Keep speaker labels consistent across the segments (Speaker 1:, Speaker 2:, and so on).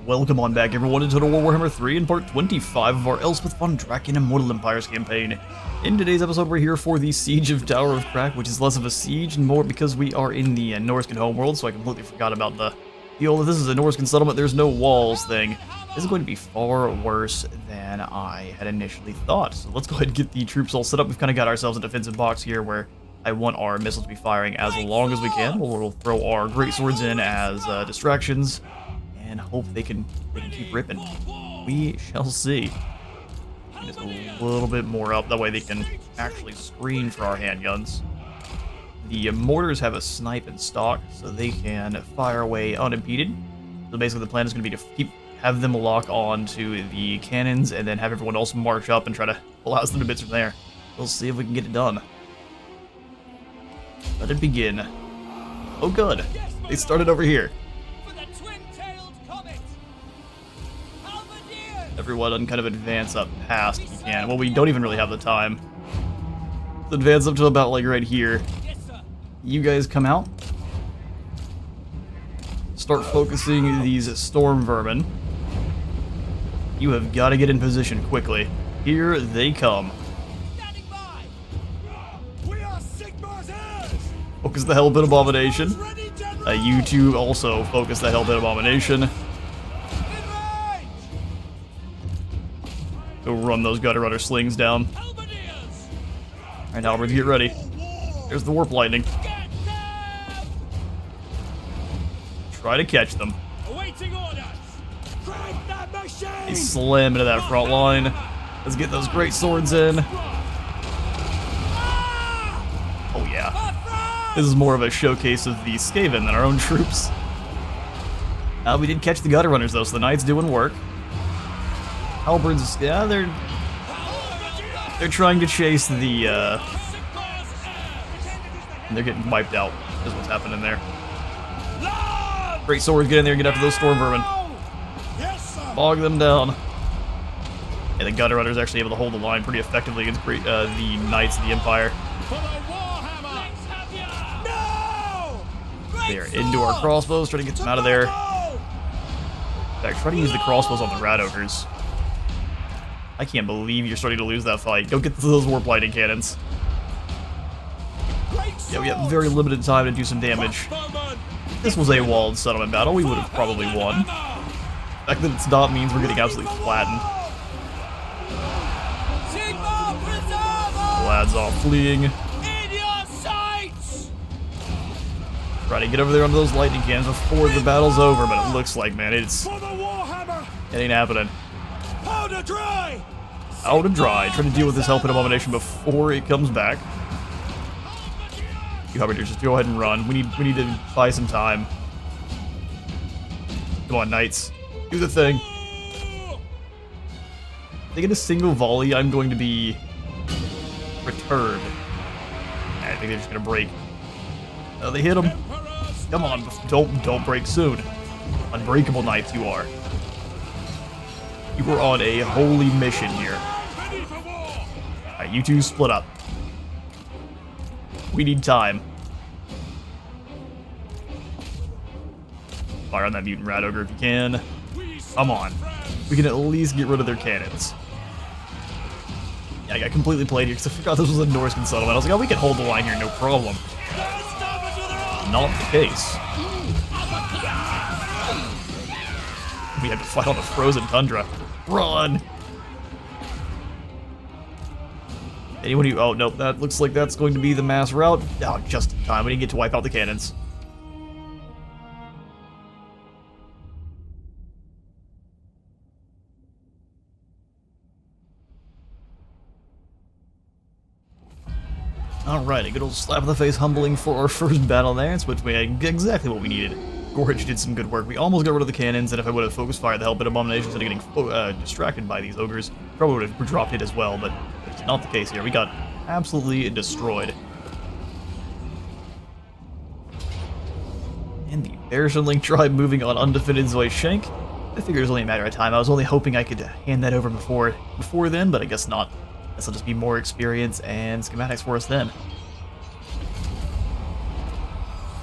Speaker 1: Welcome on back everyone to Total War Warhammer 3 in part 25 of our Elspeth von Draken Immortal Empires campaign. In today's episode we're here for the Siege of Tower of Crack, which is less of a siege and more because we are in the Norscan homeworld, so I completely forgot about the deal that this is a Norscan settlement, there's no walls thing. This is going to be far worse than I had initially thought. So let's go ahead and get the troops all set up. We've kind of got ourselves a defensive box here where I want our missiles to be firing as long as we can. We'll throw our great swords in as distractions and hope they can keep ripping. We shall see. Just a little bit more up, that way they can actually screen for our handguns. The mortars have a snipe in stock, so they can fire away unimpeded. So basically the plan is going to be to have them lock on to the cannons and then have everyone else march up and try to blast them to bits from there. We'll see if we can get it done. Let it begin. Oh good, they started over here. Everyone kind of advance up past if you can. Well, we don't even really have the time. Let's advance up to about like right here. You guys come out. Start focusing these storm vermin. You have got to get in position quickly. Here they come. Focus the Hellpit Abomination. You two also focus the Hellpit Abomination. Go run those Gutter Runner slings down. Alright, Halberds, get ready. There's the Warp Lightning. Try to catch them. They slam into that front line. Let's get those great swords in. Oh yeah. This is more of a showcase of the Skaven than our own troops. We did catch the Gutter Runners though, so the Knight's doing work. Halberds, yeah, they're trying to chase the, and they're getting wiped out, is what's happening there. Great swords, get in there and get after those storm vermin. Bog them down. Yeah, the Gutter Runner's actually able to hold the line pretty effectively against the Knights of the Empire. They're into our crossbows, trying to get them out of there. In fact, try to use the crossbows on the Rat Ogres. I can't believe you're starting to lose that fight. Go get those Warp Lightning cannons. Yeah, we have very limited time to do some damage. If this was a walled settlement battle, we would have probably won. The fact that it's not means we're getting absolutely flattened. Lads off fleeing. Try to get over there onto those lightning cannons before the battle's over, but it looks like, man, it ain't happening. Out of dry. Try to deal with this Hellpit Abomination before it comes back. You Hubbarders, just go ahead and run. We need to buy some time. Come on, Knights. Do the thing. If they get a single volley, I'm going to be perturbed. I think they're just gonna break. Oh, they hit him. Come on, don't break soon. Unbreakable Knights you are. You were on a holy mission here. Alright, you two split up. We need time. Fire on that mutant rat ogre if you can. Come on. We can at least get rid of their cannons. Yeah, I got completely played here because I forgot this was a Norscan settlement. I was like, oh, we can hold the line here, no problem. Not the case. We had to fight on the frozen tundra. Run! Anyone who... Oh, nope, that looks like that's going to be the mass route. Oh, just in time. We didn't get to wipe out the cannons. Alright, a good old slap in the face humbling for our first battle there. It's which we had exactly what we needed. Gorhitch did some good work. We almost got rid of the cannons, and if I would have focus fired the Hellpit Abomination instead of getting distracted by these ogres, probably would have dropped it as well, but it's not the case here. We got absolutely destroyed. And the Bearshanling tribe moving on undefended Zoishank. I figured it was only a matter of time. I was only hoping I could hand that over before then, but I guess not. This will just be more experience and schematics for us then.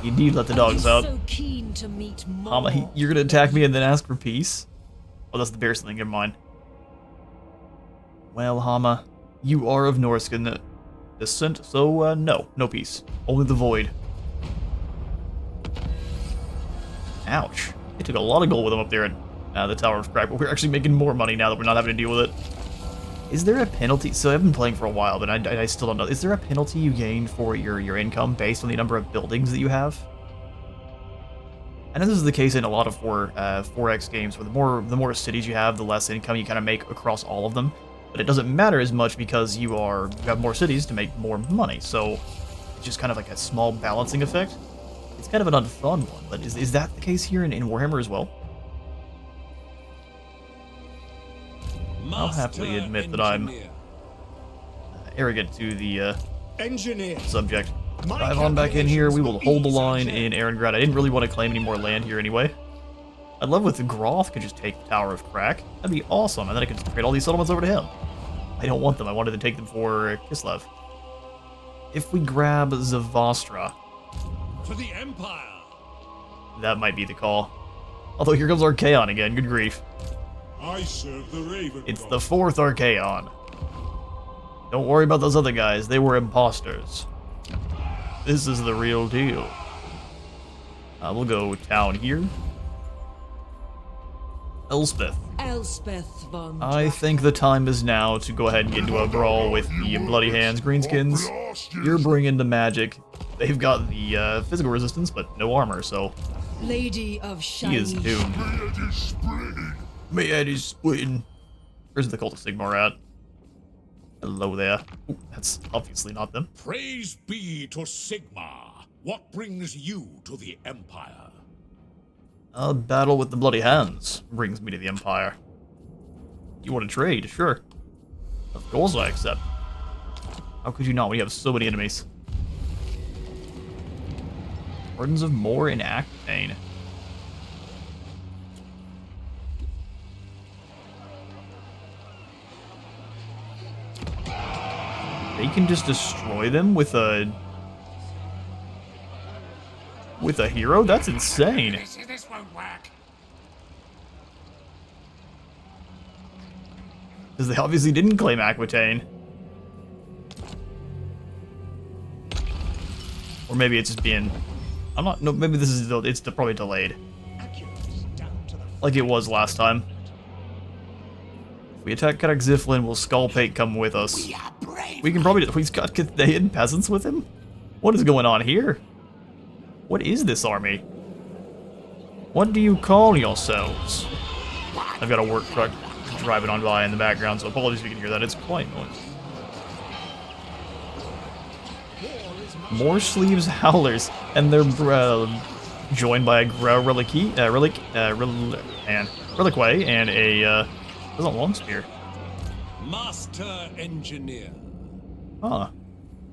Speaker 1: Indeed, let the dogs out.
Speaker 2: So keen to meet more.
Speaker 1: Hama, you're gonna attack me and then ask for peace? Oh, that's the bear thing, never mind. Well, Hama, you are of Norscan descent, so no peace. Only the void. Ouch. It took a lot of gold with them up there at the Tower of Crack, but we're actually making more money now that we're not having to deal with it. Is there a penalty? So I've been playing for a while, but I still don't know. Is there a penalty you gain for your income based on the number of buildings that you have? I know this is the case in a lot of 4X games, where the more cities you have, the less income you kind of make across all of them. But it doesn't matter as much because you have more cities to make more money. So it's just kind of like a small balancing effect. It's kind of an unfun one, but is that the case here in Warhammer as well? I'll happily admit that I'm arrogant to the subject. Dive on back in here. We will hold the line in Erengrad. I didn't really want to claim any more land here anyway. I'd love if the Groth could just take the Tower of Crack. That'd be awesome, and then I could trade all these settlements over to him. I don't want them. I wanted to take them for Kislev. If we grab Zavastra,
Speaker 3: for the Empire,
Speaker 1: that might be the call. Although here comes Archaon again. Good grief.
Speaker 3: I serve the Raven.
Speaker 1: It's the 4th Archaon. Don't worry about those other guys. They were imposters. This is the real deal. We'll go town here. Elspeth.
Speaker 2: Elspeth von Draken.
Speaker 1: I think the time is now to go ahead and get into a brawl with the Bloody Hands Greenskins. You're bringing the magic. They've got the physical resistance, but no armor, so
Speaker 2: Lady of
Speaker 1: he is doomed. My head is splitting. Where's the Cult of Sigmar at? Hello there. Ooh, that's obviously not them.
Speaker 3: Praise be to Sigmar. What brings you to the Empire?
Speaker 1: A battle with the Bloody Hands brings me to the Empire. You want to trade? Sure. Of course I accept. How could you not when you have so many enemies? Wardens of Moor in Aquitaine. They can just destroy them with a hero? That's insane.
Speaker 3: This won't work.
Speaker 1: Because they obviously didn't claim Aquitaine. Or maybe it's just being... I'm not... No, maybe this is... It's probably delayed. Like it was last time. If we attack Karak Ziflin, will Skullpate come with us? We can probably... He's got Cathayan peasants with him? What is going on here? What is this army? What do you call yourselves? I've got a work truck driving on by in the background, so apologies if you can hear that. It's quite noisy. More Sleeves Howlers, and they're joined by a Reliquary and a Long Spear.
Speaker 3: Master Engineer.
Speaker 1: Huh.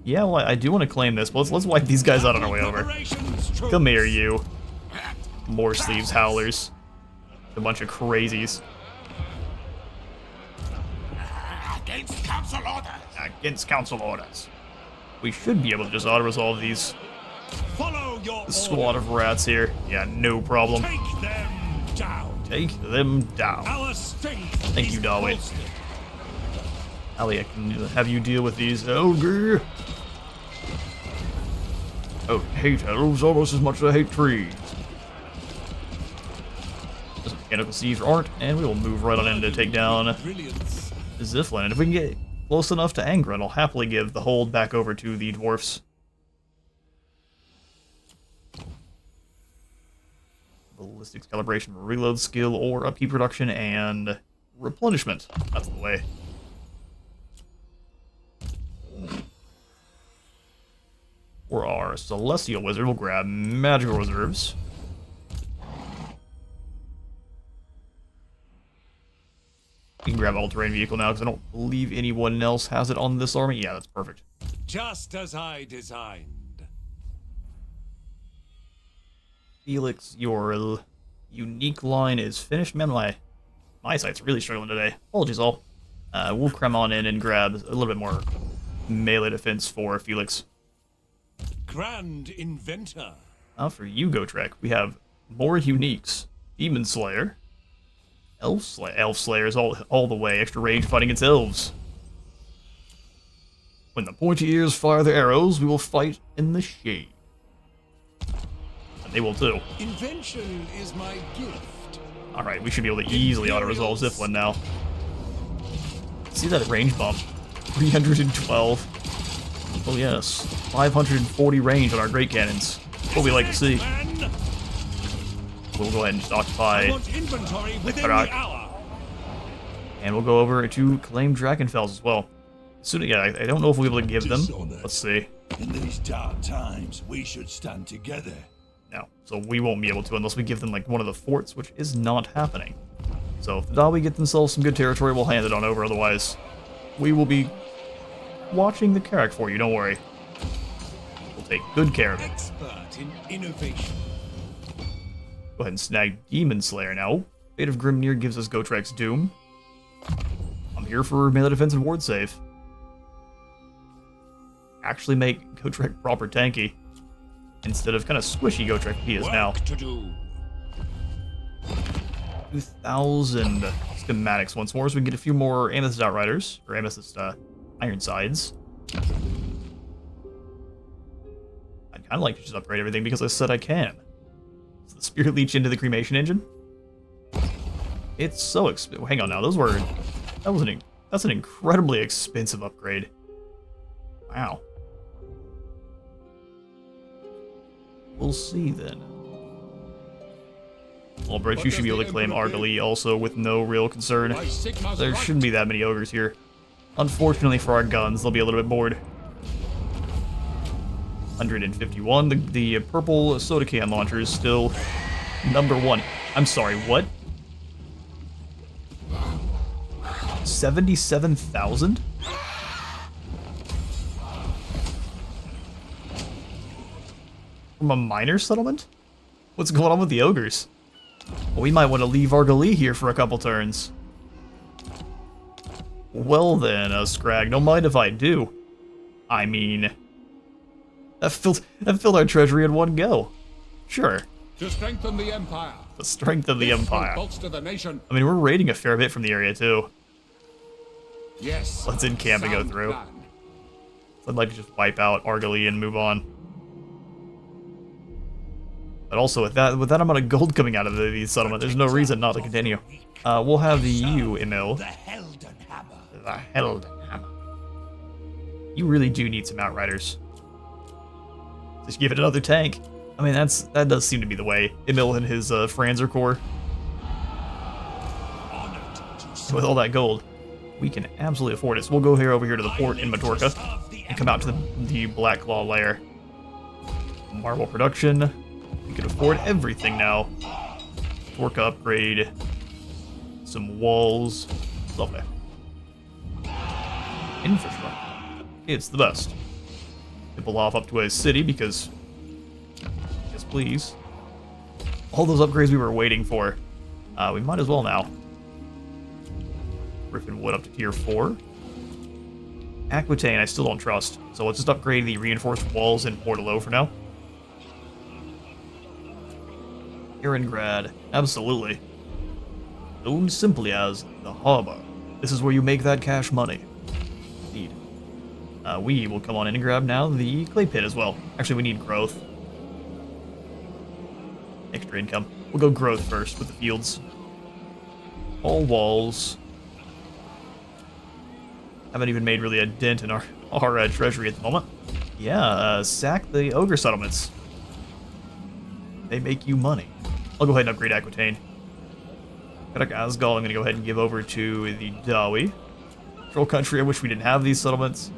Speaker 1: Yeah, well, I do want to claim this, but let's wipe these guys out on our way over. Come here, you. More Sleeves Howlers. A bunch of crazies.
Speaker 3: Against council orders.
Speaker 1: Against council orders. We should be able to just auto-resolve these
Speaker 3: Follow your
Speaker 1: squad of rats here. Yeah, no problem.
Speaker 3: Take them down.
Speaker 1: Take them down.
Speaker 3: Our strength.
Speaker 1: Thank you, Darwin. Ali, I can have you deal with these. Ogre. Oh, hate elves almost as much as I hate trees. Those mechanical sieves aren't, and we will move right on in to take down Ziflin. And if we can get close enough to Angren, I'll happily give the hold back over to the dwarfs. Ballistics calibration, reload skill, or upkeep production, and replenishment. That's the way. For our Celestial Wizard, we'll grab Magical Reserves. We can grab All-Terrain Vehicle now, because I don't believe anyone else has it on this army. Yeah, that's perfect.
Speaker 3: Just as I designed.
Speaker 1: Felix, your unique line is finished. Man, my eyesight's really struggling today. Apologies all. We'll cram on in and grab a little bit more melee defense for Felix.
Speaker 3: Grand Inventor.
Speaker 1: For you, Gotrek, we have more uniques. Demon Slayer. Elf Slayer. Elf Slayer is all the way. Extra range fighting against elves. When the pointy ears fire their arrows, we will fight in the shade. And they will too.
Speaker 3: Invention is my gift.
Speaker 1: Alright, we should be able to easily auto-resolve Ziflin now. See that range bump? 312. Oh yes. 540 range on our great cannons. What we like to see. We'll go ahead and just occupy the Karak. And we'll go over to claim Drakenfels as well. Yeah, I don't know if we'll be able to give them. Let's see.
Speaker 4: In these dark times, we should stand together.
Speaker 1: No, so we won't be able to unless we give them like one of the forts, which is not happening. So if the Dawi get themselves some good territory, we'll hand it on over. Otherwise, we will be watching the Karak for you. Don't worry. We'll take good care of it.
Speaker 3: Expert in innovation.
Speaker 1: Go ahead and snag Demon Slayer now. Fate of Grimnir gives us Gotrek's Doom. I'm here for melee defense and ward save. Actually make Gotrek proper tanky instead of kind of squishy Gotrek he is now. 2,000 schematics once more, so we can get a few more Amethyst Outriders, or Amethyst Ironsides. I'd kind of like to just upgrade everything because I said I can. Is the Spirit Leech into the Cremation Engine? It's so expensive. Hang on now, that's an incredibly expensive upgrade. Wow. We'll see then. Albrecht, you should be able to claim Argali also with no real concern. There shouldn't be that many ogres here. Unfortunately for our guns, they'll be a little bit bored. 151. The purple soda can launcher is still #1. I'm sorry, what? 77,000? From a miner settlement? What's going on with the ogres? Well, we might want to leave Argali here for a couple turns. Well then, Scrag, don't mind if I do. I mean, that filled our treasury in one go. Sure.
Speaker 3: To strengthen the empire.
Speaker 1: The strength of the empire.
Speaker 3: Bolster the nation.
Speaker 1: I mean, we're raiding a fair bit from the area too.
Speaker 3: Yes.
Speaker 1: Let's encamp and go through.
Speaker 3: Plan.
Speaker 1: I'd like to just wipe out Argali and move on. But also, with that amount of gold coming out of the settlement, there's no reason not to continue. We'll have you, Emil.
Speaker 4: The Helden Hammer.
Speaker 1: The Helden Hammer. You really do need some Outriders. Just give it another tank. I mean, that does seem to be the way. Emil and his Franzer Corps. With all that gold, we can absolutely afford it. So we'll go over here to the port in Majorca and come out to the Black Claw lair. Marble production. We can afford everything now. Torque upgrade. Some walls. Lovely. Infrastructure. It's the best. People off up to a city because... Yes, please. All those upgrades we were waiting for. We might as well now. Griffin Wood up to tier 4. Aquitaine I still don't trust, so let's just upgrade the reinforced walls in Portalo for now. Irongrad, absolutely. Known simply as the harbor. This is where you make that cash money. Indeed. We will come on in and grab now the clay pit as well. Actually, we need growth. Extra income. We'll go growth first with the fields. All walls. Haven't even made really a dent in our treasury at the moment. Yeah, sack the ogre settlements. They make you money. I'll go ahead and upgrade Aquitaine. Karak Asgal, I'm going to go ahead and give over to the Dawi. Troll country, I wish we didn't have these settlements.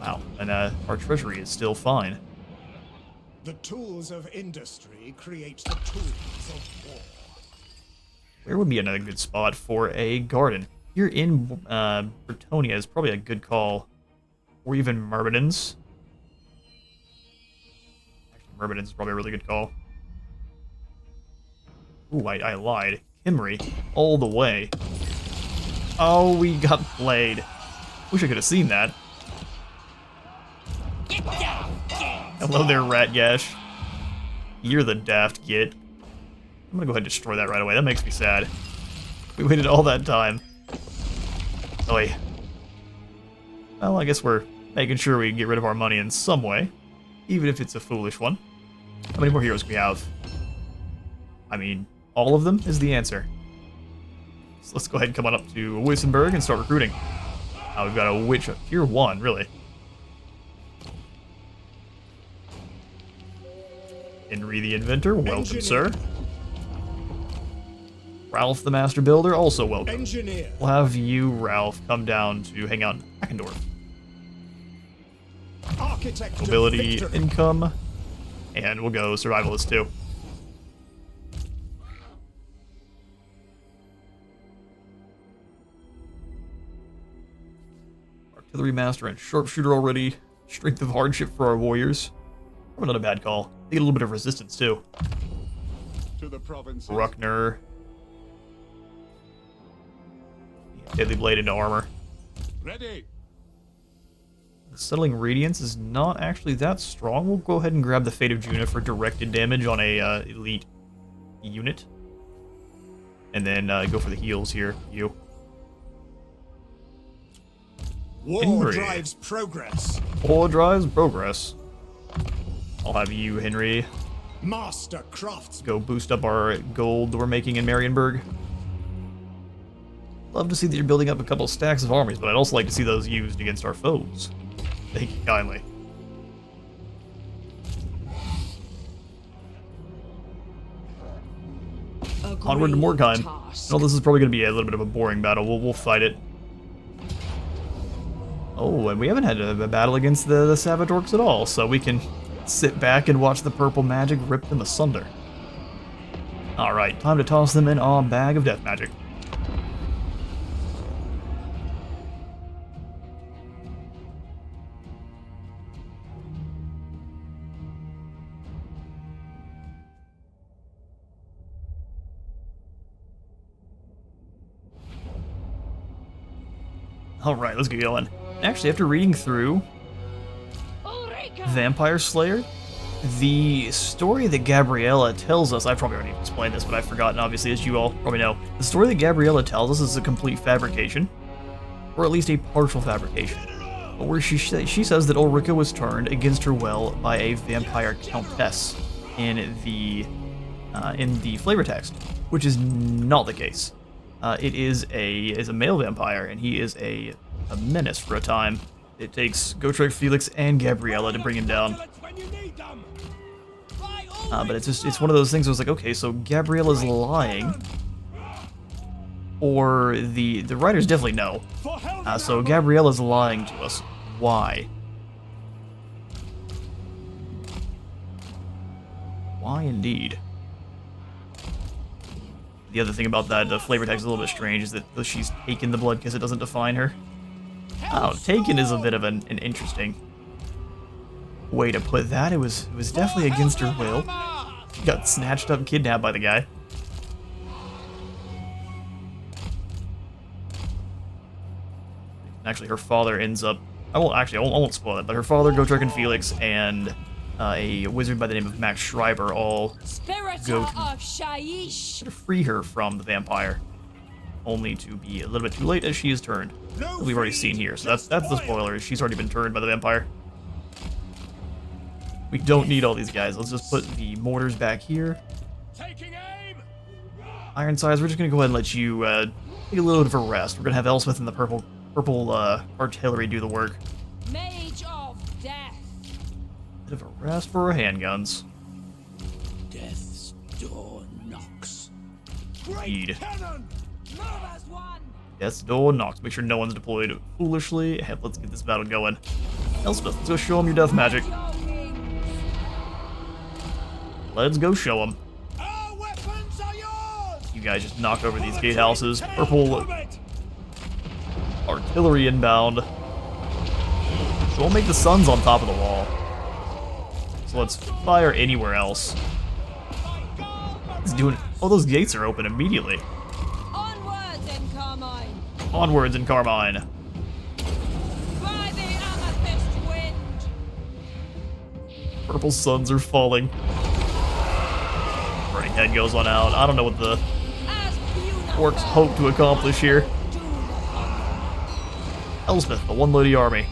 Speaker 1: Wow, and our treasury is still fine.
Speaker 5: The tools of industry create the tools of war.
Speaker 1: Where would be another good spot for a garden? Here in Bretonnia is probably a good call. Or even Myrmidons. Actually, Myrmidons is probably a really good call. Ooh, I lied. Kimry, all the way. Oh, we got played. Wish I could have seen that. That Hello there, Rat Gash. You're the daft git. I'm gonna go ahead and destroy that right away. That makes me sad. We waited all that time. Oy. Well, I guess we're making sure we get rid of our money in some way, even if it's a foolish one. How many more heroes can we have? I mean, all of them is the answer. So let's go ahead and come on up to Wissenberg and start recruiting. We've got a witch tier 1, really. Henry the Inventor, welcome,
Speaker 5: Engineer.
Speaker 1: sir. Ralph the Master Builder, also welcome.
Speaker 5: Engineer.
Speaker 1: We'll have you, Ralph, come down to hang out in Hackendorf.
Speaker 5: Architect of
Speaker 1: Mobility,
Speaker 5: victory.
Speaker 1: income, and we'll go Survivalist too. Artillery Master and Sharpshooter already. Strength of Hardship for our warriors. Probably not a bad call. They get a little bit of resistance too.
Speaker 5: To the provinces.
Speaker 1: Bruckner. Deadly Blade into armor.
Speaker 3: Ready.
Speaker 1: Settling Radiance is not actually that strong. We'll go ahead and grab the Fate of Juna for directed damage on a elite unit. And then go for the heals here. You.
Speaker 5: War
Speaker 1: Henry.
Speaker 5: drives progress.
Speaker 1: War drives progress. I'll have you, Henry,
Speaker 5: Master crafts.
Speaker 1: go boost up our gold that we're making in Marienburg. Love to see that you're building up a couple stacks of armies, but I'd also like to see those used against our foes. Thank you kindly. Onward to Morkheim. Well, this is probably going to be a little bit of a boring battle. We'll fight it. Oh, and we haven't had a battle against the Savage Orcs at all, so we can sit back and watch the purple magic rip them asunder. Alright, time to toss them in our bag of death magic. Alright, let's get going. Actually, after reading through Vampire Slayer, the story that Gabriella tells us, I probably already explained this, but I've forgotten, obviously, as you all probably know. The story that Gabriella tells us is a complete fabrication, or at least a partial fabrication, where she says that Ulrika was turned against her will by a vampire countess in the flavor text, which is not the case. It is a male vampire, and he is a menace for a time. It takes Gotrek, Felix, and Gabriella to bring him down. But it's one of those things where it's like, okay, so Gabriella's lying, or the writers definitely know. So Gabriella's lying to us. Why? Why indeed? The other thing about that, the flavor text is a little bit strange, is that she's taken the blood because it doesn't define her. Oh, taken is a bit of an interesting way to put that. It was definitely against her will. She got snatched up, kidnapped by the guy. Actually, her father ends up... I won't spoil it, but her father, Gotrek and Felix, and a wizard by the name of Max Schreiber all go to free her from the vampire, only to be a little bit too late as she is turned. As we've already seen here, so that's the spoiler. She's already been turned by the vampire. We don't need all these guys. Let's just put the mortars back here. Ironsides, we're just gonna go ahead and let you take a little bit of a rest. We're gonna have Elspeth and the purple artillery do the work.
Speaker 2: Mage of Death.
Speaker 1: Bit of a rest for our handguns.
Speaker 4: Death's door knocks.
Speaker 1: Indeed.
Speaker 2: Move as one.
Speaker 1: Death's door knocks. Make sure no one's deployed foolishly. Hey, let's get this battle going. Elspeth, let's go show them your death magic. Let's go show them.
Speaker 5: Our weapons are yours.
Speaker 1: You guys just knock over these gatehouses. Purple artillery inbound. So we'll make the suns on top of the wall. So let's fire anywhere else. It's doing. Oh, those gates are open immediately.
Speaker 2: Onwards in Carmine.
Speaker 1: Onwards in Carmine.
Speaker 2: By the amethyst wind.
Speaker 1: Purple suns are falling. Burning head goes on out. I don't know what the orcs hope to accomplish here. Elspeth, the one lady army.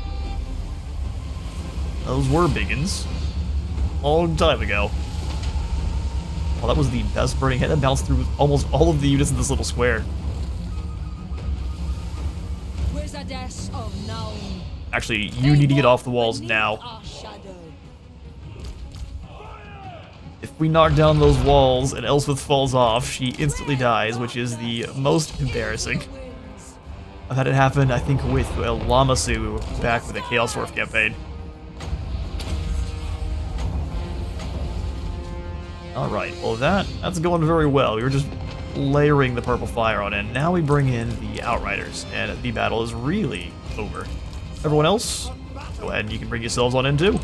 Speaker 1: Those were biggins. Long time ago. Well, that was the best burning head that bounced through almost all of the units in this little square. Actually, you need to get off the walls now. If we knock down those walls and Elspeth falls off, she instantly dies, which is the most embarrassing. I've had it happen, I think, with Lamasu back with the Chaos Dwarf campaign. Alright, well that's going very well. We were just layering the purple fire on it. Now we bring in the Outriders, and the battle is really over. Everyone else, go ahead and you can bring yourselves on in too.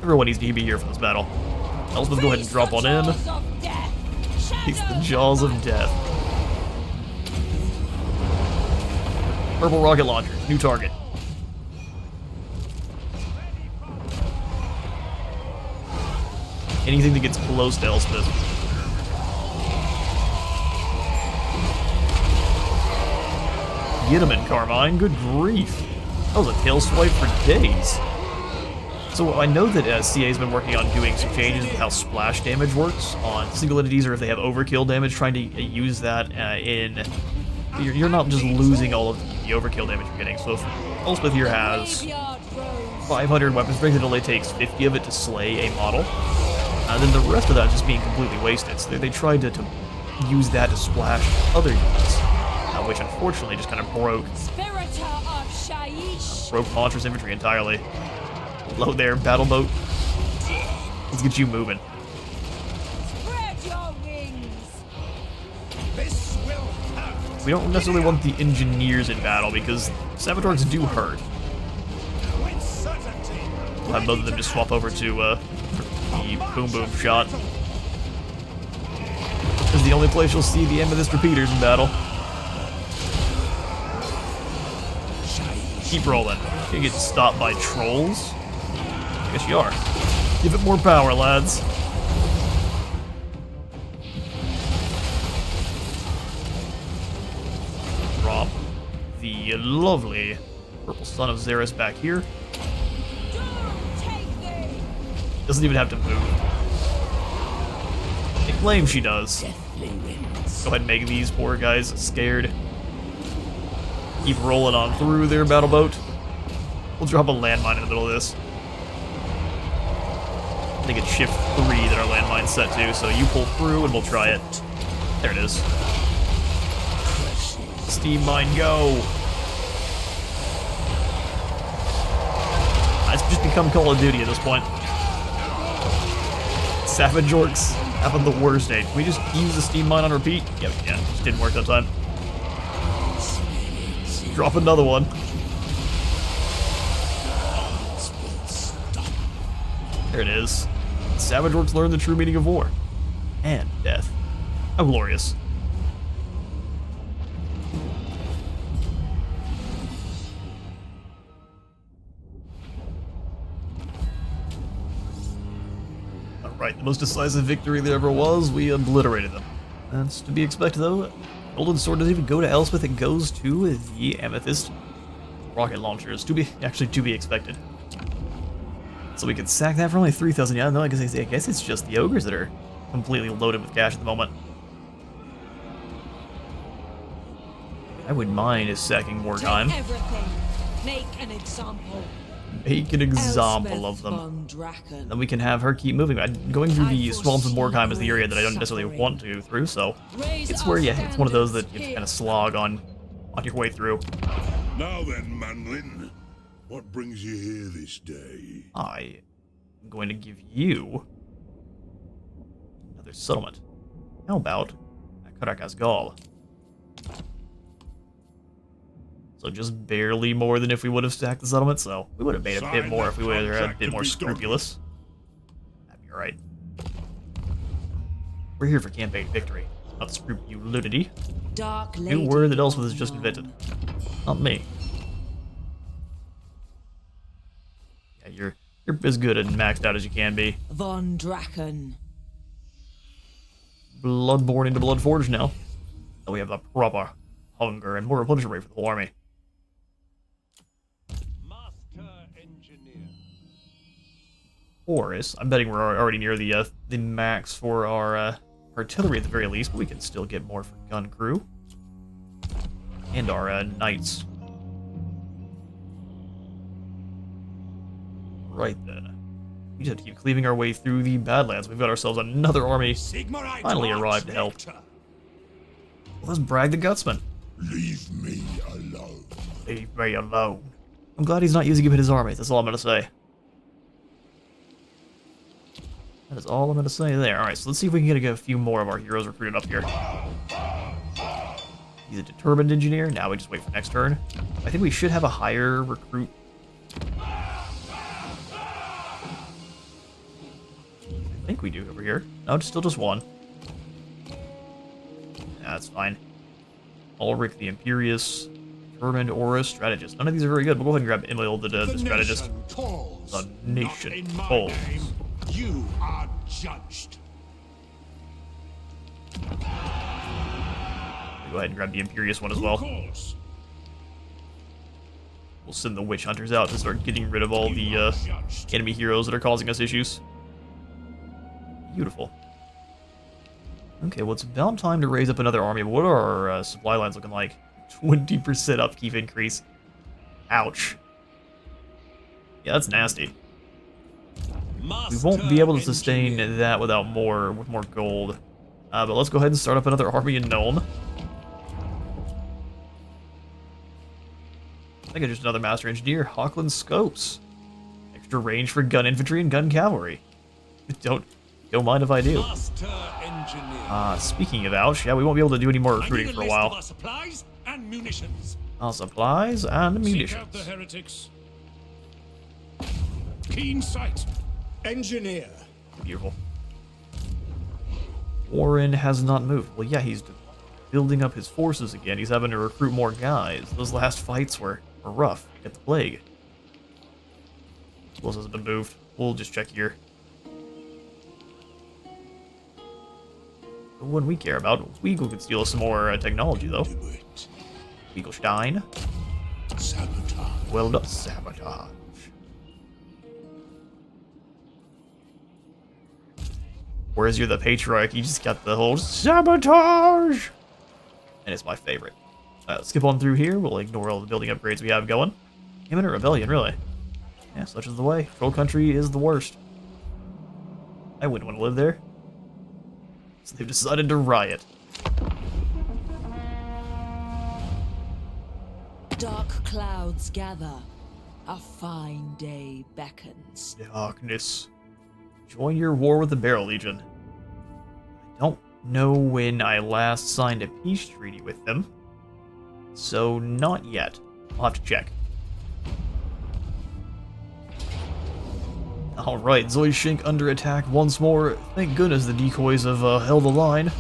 Speaker 1: Everyone needs to be here for this battle. Elspeth, go ahead and drop on in. It's the Jaws of Death. Purple rocket launcher, new target. Anything that gets close to Elspeth. Get him in, Carmine. Good grief. That was a tail swipe for days. So I know that CA has been working on doing some changes with how splash damage works on single entities, or if they have overkill damage, trying to use that in... You're not just losing all of the overkill damage you're getting. So if Elspeth here has 500 weapon strength, it only takes 50 of it to slay a model. Then the rest of that is just being completely wasted. So they tried to use that to splash other units, which unfortunately just kind of broke Monstrous infantry entirely. Hello there, battle boat. Let's get you moving. We don't necessarily want the engineers in battle because saboteurs do hurt. We'll have both of them just swap over to the boom boom shot. This is the only place you'll see the Amethyst repeaters in battle. Keep rolling. You get stopped by trolls? I guess you are. Give it more power, lads. Drop the lovely Purple Son of Xeris back here. Doesn't even have to move. They claim she does. Go ahead and make these poor guys scared. Keep rolling on through their battle boat. We'll drop a landmine in the middle of this. I think it's shift 3 that our landmine's set to, so you pull through and we'll try it. There it is. Steam mine, go! It's just become Call of Duty at this point. Savage Orcs having the worst day. Can we just use the steam mine on repeat? Yeah, we can. Just didn't work that time. Drop another one. There it is. Savage Orcs learn the true meaning of war. And death. How glorious. Alright, the most decisive victory there ever was. We obliterated them. That's to be expected, though. Golden Sword doesn't even go to Elspeth, it goes to the Amethyst rocket launchers. To be expected. So we could sack that for only 3,000. Yeah, no, I guess it's just the ogres that are completely loaded with cash at the moment. I wouldn't mind is sacking more time.
Speaker 2: Make an example.
Speaker 1: Make an example of them. Then we can have her keep moving. Going through the swamps of Morgheim is the area that I don't necessarily want to go through, so it's where, yeah, it's one of those that you kind of slog on your way through.
Speaker 3: Now then, Manlin, what brings you here this day?
Speaker 1: I am going to give you another settlement. How about Karakas Gaul? So just barely more than if we would have stacked the settlement, so we would have made a bit more if we would have had a bit more scrupulous. That'd be alright. We're here for campaign victory, not scrupulity. New word that Elspeth has just invented. Not me. Yeah, you're You're as good and maxed out as you can be.
Speaker 2: Von Draken.
Speaker 1: Bloodborne into Bloodforge now. So we have the proper hunger and more replenishment rate for the whole army.
Speaker 4: Master engineer.
Speaker 1: Horus. I'm betting we're already near the max for our artillery at the very least, but we can still get more for gun crew. And our knights. Right then. We just have to keep cleaving our way through the Badlands. We've got ourselves another army finally arrived to help. Well, let's brag the Gutsman.
Speaker 3: Leave me alone.
Speaker 1: Leave me alone. I'm glad he's not using him in his army. That's all I'm going to say. That is all I'm going to say there. Alright, so let's see if we can get a few more of our heroes recruited up here. He's a determined engineer. Now we just wait for next turn. I think we should have a higher recruit. I think we do over here. No, it's still just one. That's fine. Ulrich the Imperious, determined Aurus, strategist. None of these are very good. We'll go ahead and grab Emil the strategist. The nation calls.
Speaker 3: You are judged.
Speaker 1: We'll go ahead and grab the Imperious one as well. We'll send the Witch Hunters out to start getting rid of all the enemy heroes that are causing us issues. Beautiful. Okay, well, it's about time to raise up another army. What are our supply lines looking like? 20% upkeep increase. Ouch. Yeah, that's nasty. We won't be able to sustain that with more gold. But let's go ahead and start up another army in Nuln. I think it's just another Master Engineer. Hochland Scopes. Extra range for gun infantry and gun cavalry. Don't mind if I do. Speaking of ouch, yeah, we won't be able to do any more recruiting for a while.
Speaker 3: Supplies and munitions.
Speaker 1: Supplies and munitions.
Speaker 3: Seek out the heretics. Keen sight.
Speaker 5: Engineer.
Speaker 1: Beautiful. Warren has not moved. Well, yeah, he's building up his forces again. He's having to recruit more guys. Those last fights were rough. Get the plague. Who else hasn't been moved? We'll just check here. The one we care about. Weagle could steal us some more technology, though. Weaglestein.
Speaker 3: Sabotage.
Speaker 1: Well done, sabotage. Whereas you're the patriarch, you just got the whole sabotage! And it's my favorite. Skip on through here, we'll ignore all the building upgrades we have going. Imminent rebellion, really. Yeah, such is the way. Troll country is the worst. I wouldn't want to live there. So they've decided to riot.
Speaker 2: Dark clouds gather. A fine day beckons.
Speaker 1: Darkness. Join your war with the Barrel Legion. I don't know when I last signed a peace treaty with them. So, not yet. I'll have to check. Alright, Zoyshink under attack once more. Thank goodness the decoys have held the line.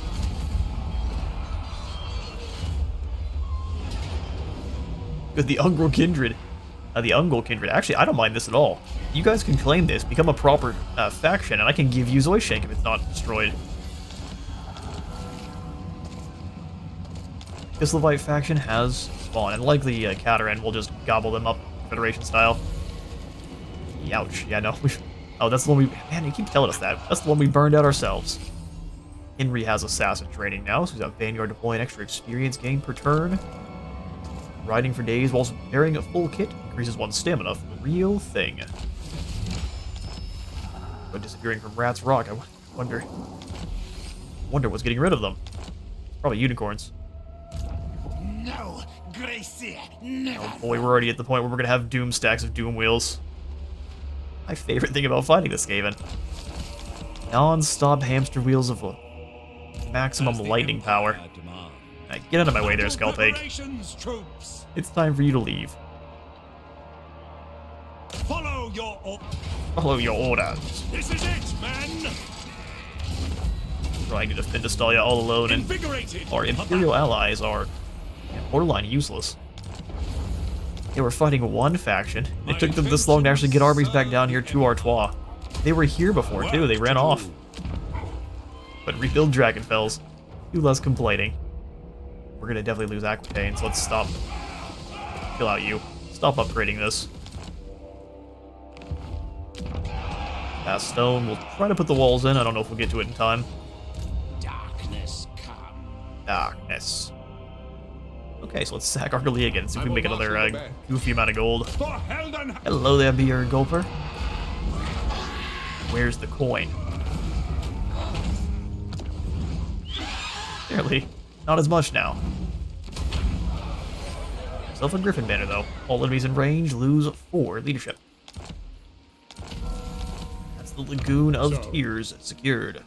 Speaker 1: Good, the Ungol Kindred. The Ungol Kindred. Actually, I don't mind this at all. You guys can claim this, become a proper faction, and I can give you Zoyshink if it's not destroyed. Kislevite faction has spawned, and likely Kataran will just gobble them up, Federation style. Ouch. Yeah, no. Oh, that's the one we... Man, you keep telling us that. That's the one we burned out ourselves. Henry has Assassin training now, so he's got Vanguard deploying extra experience gain per turn. Riding for days whilst bearing a full kit increases one's stamina for the real thing. But disappearing from Rat's Rock, I wonder what's getting rid of them. Probably unicorns.
Speaker 4: No, Gracie, never.
Speaker 1: Oh boy, we're already at the point where we're gonna have doom stacks of doom wheels. My favorite thing about fighting this Skaven. Non-stop hamster wheels of maximum lightning power. Right, get out of my way there, Skullpig. It's time for you to leave.
Speaker 3: Follow
Speaker 1: your orders.
Speaker 3: This is it, man.
Speaker 1: Trying to defend Astalia all alone, and our Imperial allies are borderline useless. They were fighting one faction. It took them this long to actually get armies back down here to Artois. They were here before, too. They ran off. But rebuild Dragonfells. Do less complaining. We're gonna definitely lose Aquitaine, so let's stop. Kill out you. Stop upgrading this. Cast stone. We'll try to put the walls in. I don't know if we'll get to it in time.
Speaker 3: Darkness come.
Speaker 1: Darkness. Okay, so let's sack Argalia again, see if we can make another goofy amount of gold. Hello there, Beer Gulper. Where's the coin? Barely. Not as much now. Self a Griffin banner, though. All enemies in range lose 4 leadership. That's the Lagoon of Tears secured.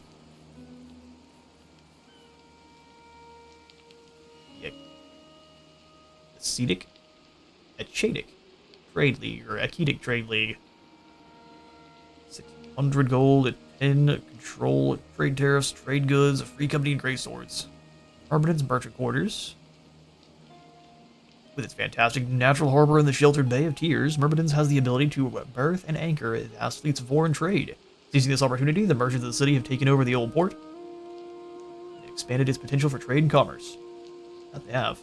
Speaker 1: Acetic? Achatic Trade League, or Achatic Trade League. 600 gold at 10, control, trade tariffs, trade goods, free company, and gray swords. Arbiton's Merchant Quarters. With its fantastic natural harbor in the sheltered Bay of Tears, Myrmidon's has the ability to berth and anchor vast fleets of foreign trade. Seizing this opportunity, the merchants of the city have taken over the old port and expanded its potential for trade and commerce. That they have.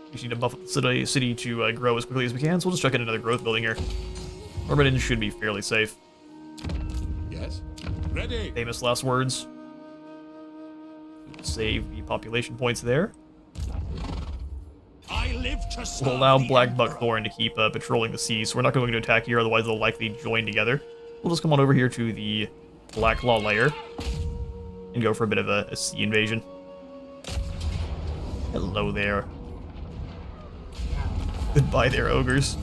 Speaker 1: We just need to buff up the city to grow as quickly as we can, so we'll just chuck in another growth building here. Myrmidon should be fairly safe.
Speaker 3: Yes. Ready.
Speaker 1: Famous last words. Save the population points there.
Speaker 3: I live to serve.
Speaker 1: We'll allow
Speaker 3: the
Speaker 1: Black
Speaker 3: Emperor.
Speaker 1: Buckthorn to keep patrolling the sea, so we're not going to attack here, otherwise they'll likely join together. We'll just come on over here to the Black Law layer and go for a bit of a sea invasion. Hello there. Goodbye there, ogres.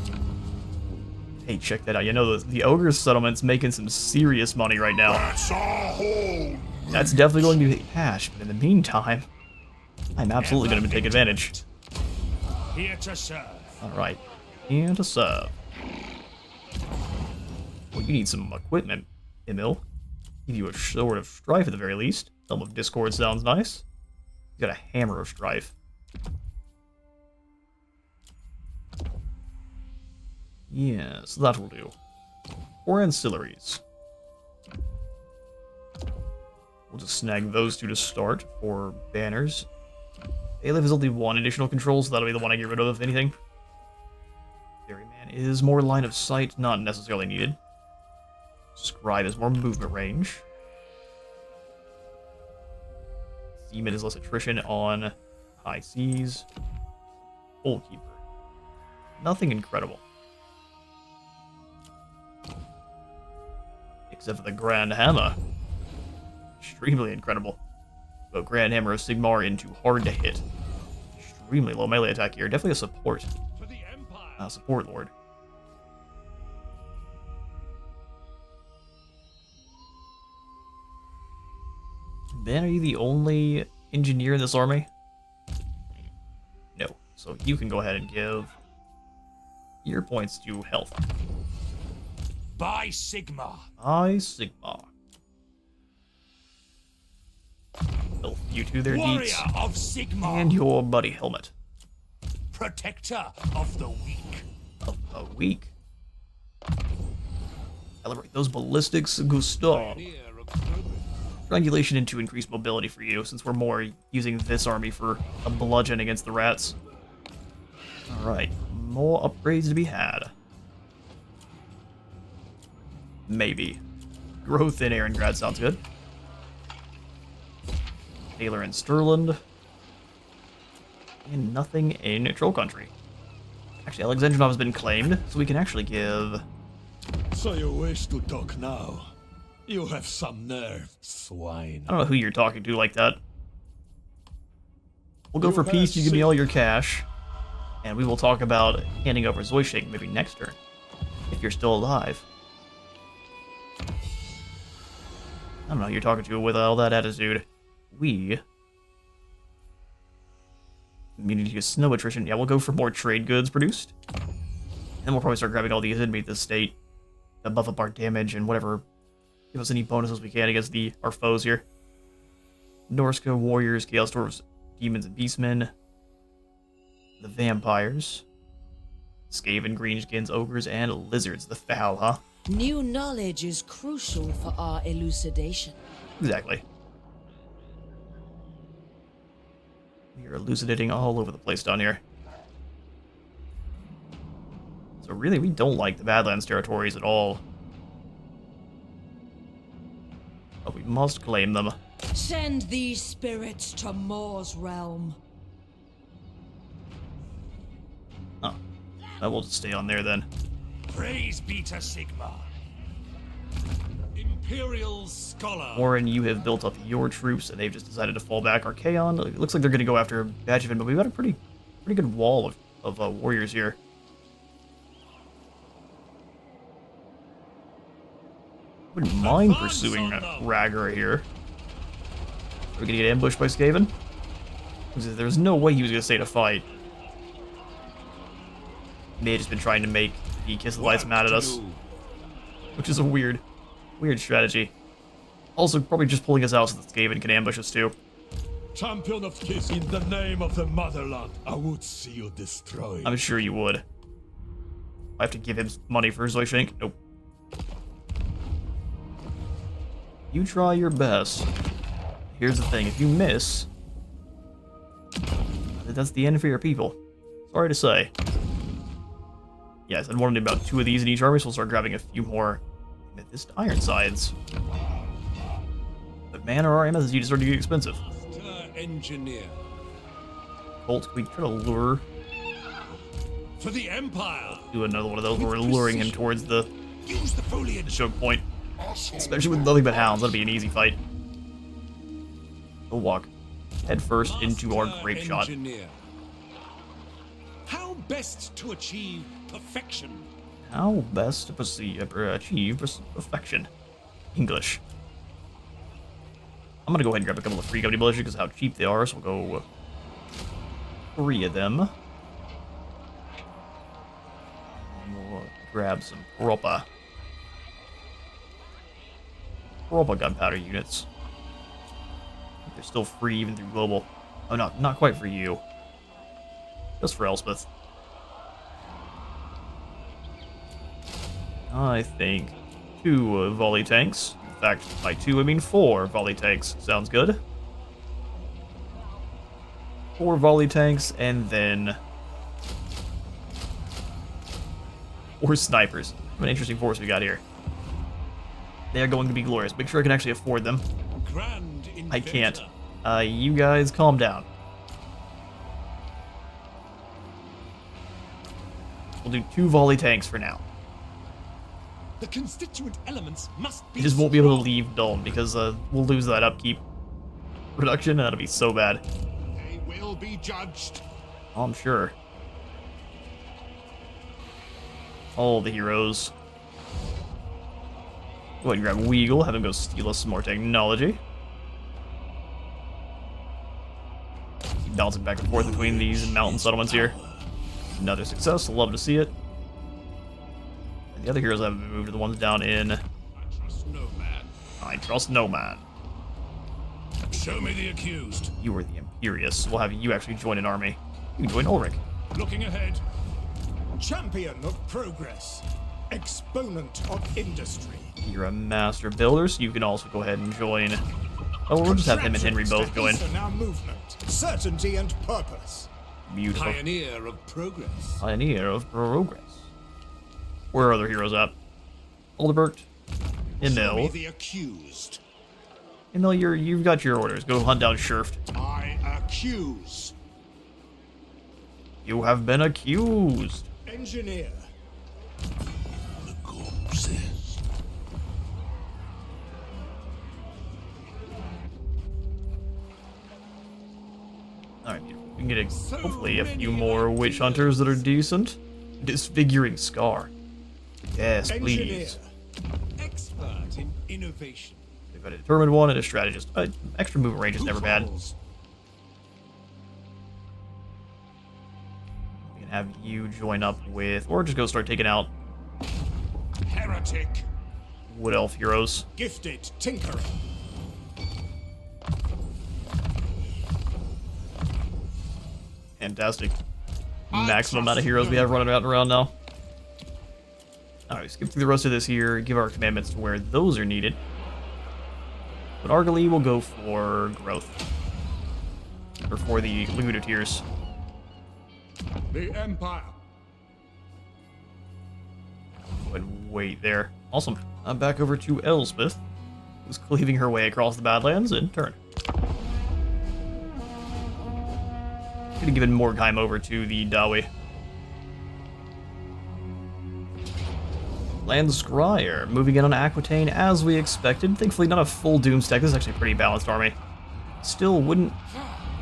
Speaker 1: Hey, check that out. You know, the ogre settlement's making some serious money right now.
Speaker 3: That's a hole.
Speaker 1: That's definitely going to be cash, but in the meantime, I'm absolutely going to take advantage.
Speaker 3: Here to serve.
Speaker 1: Alright, and to serve. Well, you need some equipment, Emil. Give you a Sword of Strife at the very least. Helm of Discord sounds nice. You got a Hammer of Strife. Yes, that will do. Or ancillaries. We'll just snag those two to start for banners. Bailiff is only 1 additional control, so that'll be the one I get rid of, if anything. Ferryman is more line of sight, not necessarily needed. Scribe is more movement range. Seaman is less attrition on high seas. Goalkeeper. Nothing incredible. Except for the Grand Hammer. Extremely incredible. So Grand Hammer of Sigmar into hard to hit. Extremely low melee attack here. Definitely a support.
Speaker 3: To the Empire.
Speaker 1: Support lord. Ben, are you the only engineer in this army? No. So you can go ahead and give your points to health.
Speaker 3: By Sigma.
Speaker 1: Sigmar. Health, you two there,
Speaker 3: Warrior
Speaker 1: Deets.
Speaker 3: of Sigma.
Speaker 1: And your buddy Helmet.
Speaker 3: Protector of the weak.
Speaker 1: Of the weak. Calibrate those ballistics, Gustav. Triangulation into increased mobility for you, since we're more using this army for a bludgeon against the rats. Alright, more upgrades to be had. Maybe. Growth in Aarongrad sounds good. Taylor in Stirland. And nothing in Troll Country. Actually, Alexandrinov has been claimed, so we can actually give...
Speaker 4: So you wish to talk now? You have some nerve, swine.
Speaker 1: I don't know who you're talking to like that. We'll go for peace, you give me all your cash. And we will talk about handing over Zoyshik maybe next turn. If you're still alive. I don't know who you're talking to with all that attitude. We... Immunity to snow attrition. Yeah, we'll go for more trade goods produced. And then we'll probably start grabbing all these enemies this state. To buff up our damage and whatever. Give us any bonuses we can against our foes here. Norska, Warriors, Chaos Dwarves, Demons, and Beastmen. The vampires. Skaven, greenskins, ogres, and lizards. The foul, huh?
Speaker 2: New knowledge is crucial for our elucidation.
Speaker 1: Exactly. You're elucidating all over the place down here. So really, we don't like the Badlands territories at all. But we must claim them.
Speaker 2: Send these spirits to Mor's realm.
Speaker 1: Oh, I will just stay on there then.
Speaker 3: Praise be to Sigma. Imperial Scholar.
Speaker 1: Warren, you have built up your troops, and they've just decided to fall back. Archaon, it looks like they're going to go after Badgevin, but we've got a pretty good wall of warriors here. Wouldn't mind pursuing Ragnar here. Are we going to get ambushed by Skaven? There's no way he was going to stay to fight. May have just been trying to make the Kisselites mad at us. Which is a weird strategy. Also, probably just pulling us out so that Skaven can ambush us too.
Speaker 4: Champion of Kiss, in the name of the motherland, I would see you destroyed.
Speaker 1: I'm sure you would. I have to give him money for Zoishank. Nope. You try your best. Here's the thing, if you miss, that's the end for your people. Sorry to say. Yes, I want to do about 2 of these in each army, so we'll start grabbing a few more Amethyst Ironsides. But man, our MSSG just started to get expensive.
Speaker 3: Engineer.
Speaker 1: Colt, we try to lure.
Speaker 3: For the Empire.
Speaker 1: Do another one of those where we're luring him towards the
Speaker 3: Use the foliage.
Speaker 1: choke point. Especially with nothing but hounds, that'll be an easy fight. We'll walk head first into our grape shot.
Speaker 3: How best to achieve perfection?
Speaker 1: How best to achieve perfection? English. I'm gonna go ahead and grab a couple of free company militias because of how cheap they are, so we'll go 3 of them. And we'll grab some proper gunpowder units. They're still free even through global. Oh, not quite for you. Just for Elspeth. I think 2 volley tanks. In fact, by 2 I mean 4 volley tanks. Sounds good. 4 volley tanks, and then 4 snipers. What an interesting force we got here. They are going to be glorious. Make sure I can actually afford them.
Speaker 3: Grand
Speaker 1: I can't. You guys calm down. We'll do 2 volley tanks for now.
Speaker 3: The constituent elements must be.
Speaker 1: We just won't be able to leave Dulm because we'll lose that upkeep reduction, and that'll be so bad.
Speaker 3: They will be judged.
Speaker 1: Oh, I'm sure. All the heroes. Go ahead and grab Weagle, have him go steal us some more technology. Keep bouncing back and forth between these mountain settlements here. Another success, love to see it. And the other heroes haven't been moved to the ones down in...
Speaker 3: I trust no man.
Speaker 1: I trust no man.
Speaker 3: Show me the accused.
Speaker 1: You are the Imperious. We'll have you actually join an army. You can join Ulrich.
Speaker 3: Looking ahead.
Speaker 5: Champion of progress. Exponent of industry.
Speaker 1: You're a master builder, so you can also go ahead and join. Oh, we'll just have him and Henry both join.
Speaker 5: Our movement, certainty and purpose.
Speaker 1: Beautiful.
Speaker 3: Pioneer of progress.
Speaker 1: Pioneer of progress. Where are other heroes at? Aldebert.
Speaker 3: Show me
Speaker 1: Emil.
Speaker 3: the accused.
Speaker 1: Emil, you've got your orders. Go hunt down Schurft.
Speaker 3: I accuse.
Speaker 1: You have been accused.
Speaker 5: Engineer.
Speaker 3: The corpses.
Speaker 1: Alright, we can get hopefully a few more witch hunters that are decent. Disfiguring Scar. Yes, please.
Speaker 3: Expert in innovation.
Speaker 1: We've got a determined one and a strategist. Extra movement range is never bad. We can have you join up with, or just go start taking out
Speaker 3: Heretic.
Speaker 1: Wood Elf heroes.
Speaker 5: Gifted tinkerer.
Speaker 1: Fantastic. maximum amount of heroes we have running around now. Alright, skip through the rest of this here, give our commandments to where those are needed. But Argali will go for growth. Or for the Laguna tiers.
Speaker 3: The Empire.
Speaker 1: Go ahead and wait there. Awesome. Back over to Elspeth, who's cleaving her way across the Badlands in turn. Could have given more time over to the Dawi. Land Scryer, moving in on Aquitaine as we expected. Thankfully not a full Doom stack, this is actually a pretty balanced army. Still wouldn't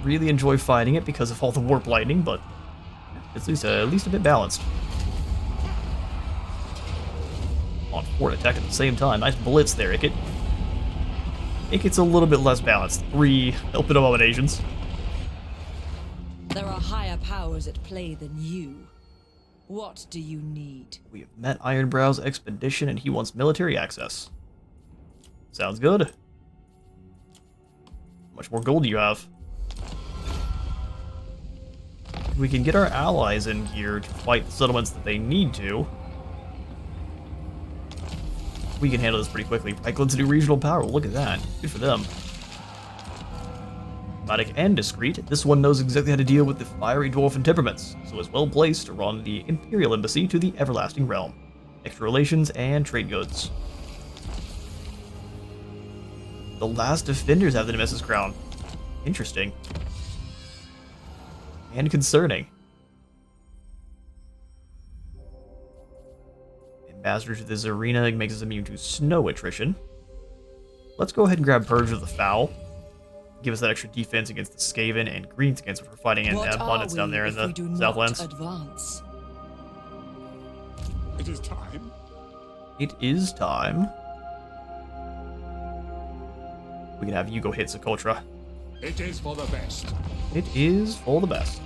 Speaker 1: really enjoy fighting it because of all the Warp Lightning, but it's at least a bit balanced. On fort attack at the same time. Nice blitz there, Ikit. Ikit's a little bit less balanced. 3 Elpid Abominations.
Speaker 2: There are higher powers at play than you. What do you need?
Speaker 1: We have met Ironbrow's expedition and he wants military access. Sounds good. How much more gold do you have? We can get our allies in here to fight the settlements that they need to. We can handle this pretty quickly. Reichland's a new regional power. Look at that. Good for them. Pragmatic and discreet, this one knows exactly how to deal with the fiery dwarven temperaments, so is well placed to run the Imperial Embassy to the Everlasting Realm. Extra relations and trade goods. The last defenders have the Nemesis crown. Interesting. And concerning. Ambassador to this arena makes us immune to snow attrition. Let's go ahead and grab Purge of the Foul. Give us that extra defense against the Skaven and Greenskins, which we're fighting in abundance down there in the Southlands.
Speaker 2: Advance?
Speaker 3: It is time.
Speaker 1: It is time. We can have you go hit Socotra.
Speaker 3: It is for the best.
Speaker 1: It is for the best.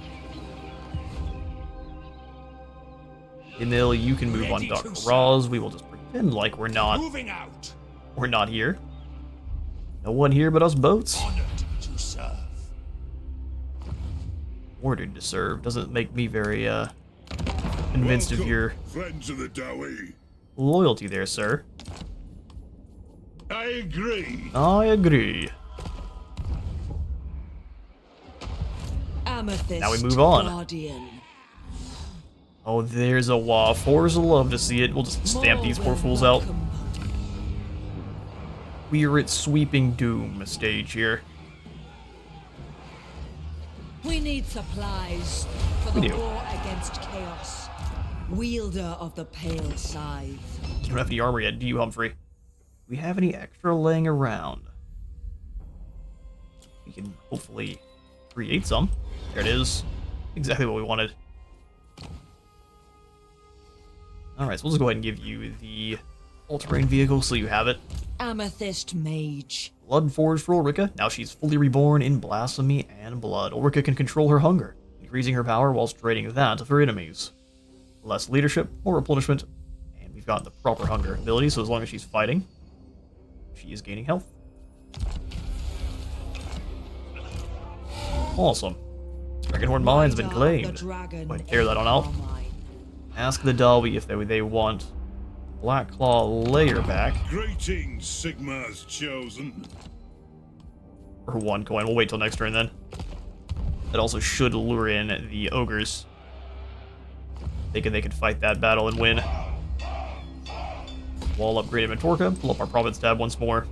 Speaker 1: Emil, you can move on
Speaker 3: Ready
Speaker 1: Dr.
Speaker 3: to
Speaker 1: Raz. We will just pretend like we're not here. No one here but us boats.
Speaker 3: Honored to serve.
Speaker 1: Ordered to serve doesn't make me very convinced of your
Speaker 3: Friends of the Dawi.
Speaker 1: loyalty there, sir.
Speaker 3: I agree.
Speaker 1: I agree.
Speaker 2: Amethyst
Speaker 1: Now we move on.
Speaker 2: Guardian.
Speaker 1: Oh, there's a Wa. Fours will love to see it. We'll just stamp these poor fools out. We are at Sweeping Doom stage here.
Speaker 2: We need supplies for
Speaker 1: We
Speaker 2: the
Speaker 1: do.
Speaker 2: war against chaos. Wielder of the Pale Scythe.
Speaker 1: You don't have any armor yet, do you, Humphrey? Do we have any extra laying around? We can hopefully create some. There it is. Exactly what we wanted. Alright, so we'll just go ahead and give you the all-terrain vehicle so you have it.
Speaker 2: Amethyst Mage.
Speaker 1: Blood Forge for Ulrika. Now she's fully reborn in blasphemy and blood. Ulrika can control her hunger, increasing her power whilst draining that of her enemies. Less leadership, more replenishment, and we've got the proper hunger ability, so as long as she's fighting, she is gaining health. Awesome. Dragonhorn Mine's been claimed. Go ahead and tear that on out. Ask the Dalby if they want Black Claw layer back.
Speaker 3: Greetings, Sigma's chosen.
Speaker 1: For 1 coin. We'll wait till next turn then. That also should lure in the ogres. Thinking they could fight that battle and win. Wall upgrade Mentorka. Pull up our province tab once more.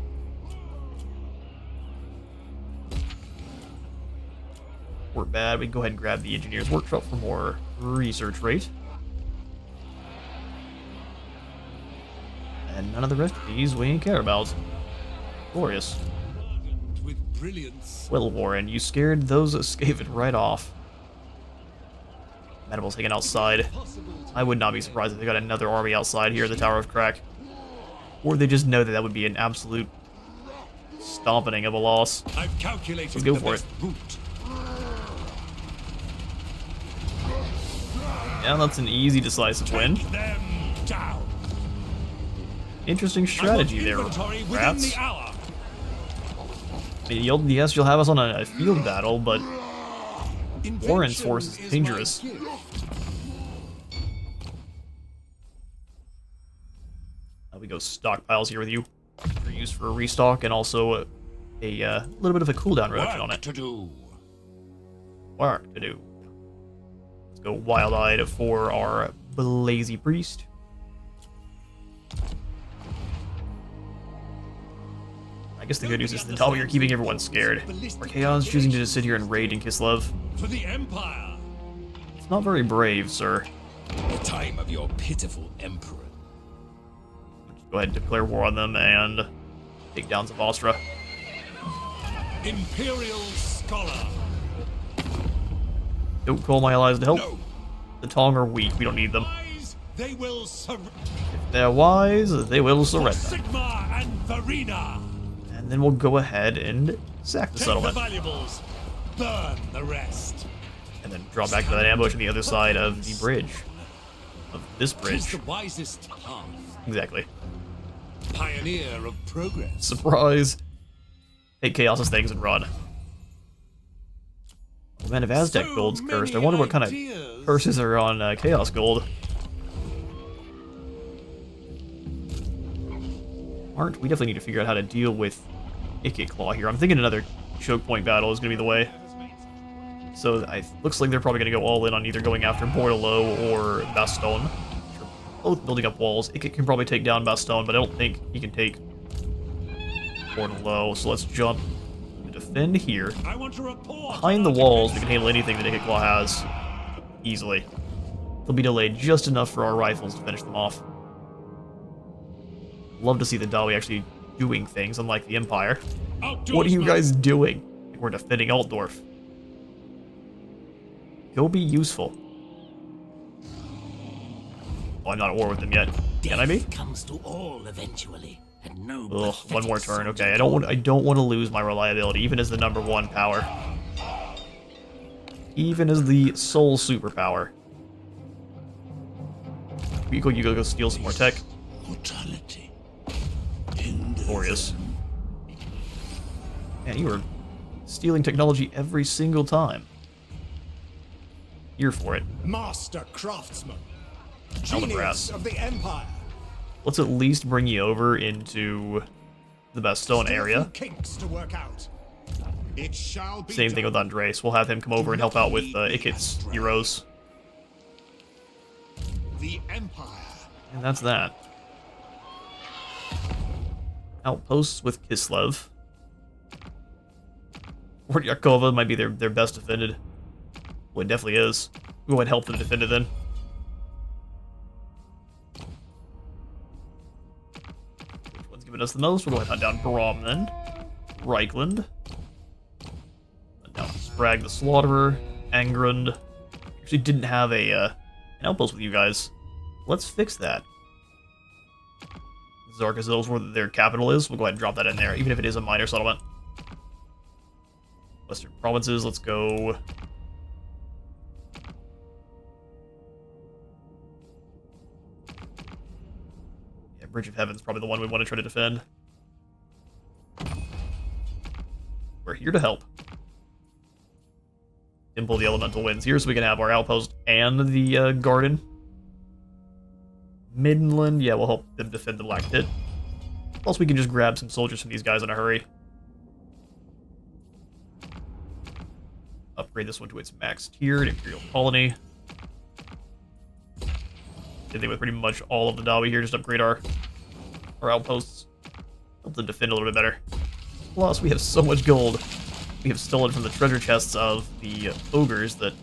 Speaker 1: We're bad. We can go ahead and grab the engineer's workshop for more research rate. And none of the rest of these we care about. Glorious.
Speaker 3: With brilliance.
Speaker 1: Well, Warren, you scared those Skaven right off. Mandibles hanging outside. I would not be surprised if they got another army outside here at the Tower of Crack. Or they just know that that would be an absolute stomping of a loss.
Speaker 3: I've calculated
Speaker 1: Let's go
Speaker 3: the
Speaker 1: for
Speaker 3: best
Speaker 1: it.
Speaker 3: route.
Speaker 1: Yeah, that's an easy, decisive win.
Speaker 3: Take them down.
Speaker 1: Interesting strategy there,
Speaker 3: Inventory within
Speaker 1: rats.
Speaker 3: the hour.
Speaker 1: I mean, yes, you'll have us on a field battle, but Warren's force is dangerous. go stockpiles here with you for use for a restock, and also a little bit of a cooldown reduction on it.
Speaker 3: To do.
Speaker 1: Work to do. Let's go Wild-Eyed for our Blazy Priest. I guess the good news is the Dobby are keeping everyone scared. Or Chaos choosing to just sit here and raid and kiss love.
Speaker 4: For the Empire!
Speaker 1: It's not very brave, sir.
Speaker 4: The time of your pitiful Emperor.
Speaker 1: Just go ahead and declare war on them and take down Zavastra.
Speaker 4: Imperial Scholar!
Speaker 1: Don't call my allies to help.
Speaker 4: No.
Speaker 1: The Tong are weak, we don't need them.
Speaker 4: Wise, they will surrender.
Speaker 1: If they're wise, they will surrender.
Speaker 4: Sigma and Verena!
Speaker 1: And then we'll go ahead and sack the
Speaker 4: Take
Speaker 1: settlement.
Speaker 4: the valuables, burn the rest.
Speaker 1: And then draw back to that ambush on the other side of the bridge. Of this
Speaker 4: Tis
Speaker 1: bridge.
Speaker 4: the wisest path.
Speaker 1: Exactly.
Speaker 4: Pioneer of progress.
Speaker 1: Surprise! Take Chaos's things and run. Oh, man, if Aztec
Speaker 4: So
Speaker 1: Gold's cursed, I
Speaker 4: many
Speaker 1: wonder what kind of
Speaker 4: ideas.
Speaker 1: curses are on Chaos Gold. We definitely need to figure out how to deal with Ikit Claw here. I'm thinking another choke point battle is going to be the way. So looks like they're probably going to go all in on either going after Bordelot or Baston. Both building up walls. Ikit can probably take down Baston, but I don't think he can take Bordelot. So let's jump and defend here.
Speaker 4: I want to report.
Speaker 1: Behind the walls, we can handle anything that Ikit Claw has easily. They'll be delayed just enough for our rifles to finish them off. Love to see the Dawi actually doing things, unlike the Empire. What are you guys doing? We're defending Altdorf. Go be useful. Oh, I'm not at war with them yet. Can I be?
Speaker 6: Comes to all eventually, and no.
Speaker 1: Ugh, one more turn. Okay, I don't want to lose my reliability, even as the #1 power. Even as the sole superpower. You go steal some more tech.
Speaker 4: Mortality.
Speaker 1: Glorious. Man, you were stealing technology every single time. Here for it.
Speaker 5: Master craftsman.
Speaker 1: Elder
Speaker 5: Genius
Speaker 1: Brass.
Speaker 5: of the Empire.
Speaker 1: Let's at least bring you over into the Baston area.
Speaker 5: Kinks to work out.
Speaker 3: It shall be
Speaker 1: Same thing with Andres. We'll have him come over and help out with Ikit's heroes.
Speaker 3: the Empire.
Speaker 1: And that's that. Outposts with Kislev. Fort Yakova might be their best defended. Well, it definitely is. We'll go ahead and help them defend it then. Which one's giving us the most? We'll go ahead and hunt down Brom then. Reichland. Hunt down Sprag the Slaughterer. Angrund. Actually didn't have an outpost with you guys. Let's fix that. Zarkazil's where their capital is. We'll go ahead and drop that in there, even if it is a minor settlement. Western provinces, let's go. Yeah, Bridge of Heaven's probably the one we want to try to defend. We're here to help. Dimple the Elemental Winds here so we can have our outpost and the garden. Midland, yeah, we'll help them defend the Black Pit. Plus, we can just grab some soldiers from these guys in a hurry. Upgrade this one to its max tiered Imperial Colony. Did they with pretty much all of the Dawi here, just upgrade our outposts. Help them defend a little bit better. Plus, we have so much gold we have stolen from the treasure chests of the ogres that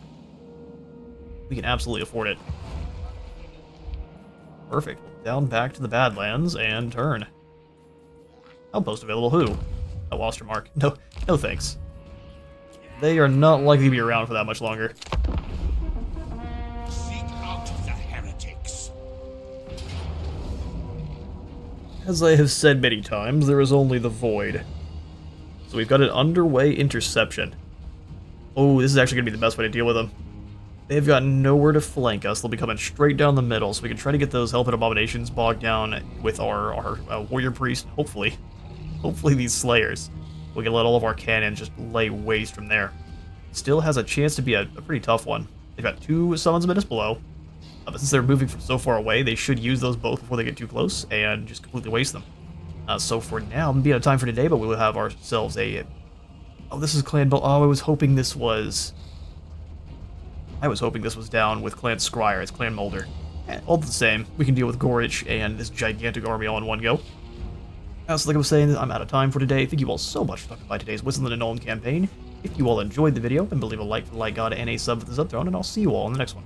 Speaker 1: we can absolutely afford it. Perfect. Down back to the Badlands and turn. Outpost available who? Oh, Ostermark. No thanks. They are not likely to be around for that much longer.
Speaker 3: Seek out the heretics.
Speaker 1: As I have said many times, there is only the void. So we've got an underway interception. Oh, this is actually going to be the best way to deal with them. They've got nowhere to flank us. They'll be coming straight down the middle, so we can try to get those Helping Abominations bogged down with our Warrior Priest, hopefully. Hopefully these Slayers. We can let all of our cannons just lay waste from there. Still has a chance to be a pretty tough one. They've got 2 Summons Menace below. But since they're moving from so far away, they should use those both before they get too close and just completely waste them. So for now, I'm going to be out of time for today, but we will have ourselves a... Oh, this is Clan... Oh, I was hoping this was down with Clan Scryer. It's Clan Mulder. All the same, we can deal with Gorich and this gigantic army all in one go. So like I was saying, I'm out of time for today. Thank you all so much for stopping by today's Whistling and Nolan campaign. If you all enjoyed the video, then leave a like for the Light God and a sub for the Subthrone, and I'll see you all in the next one.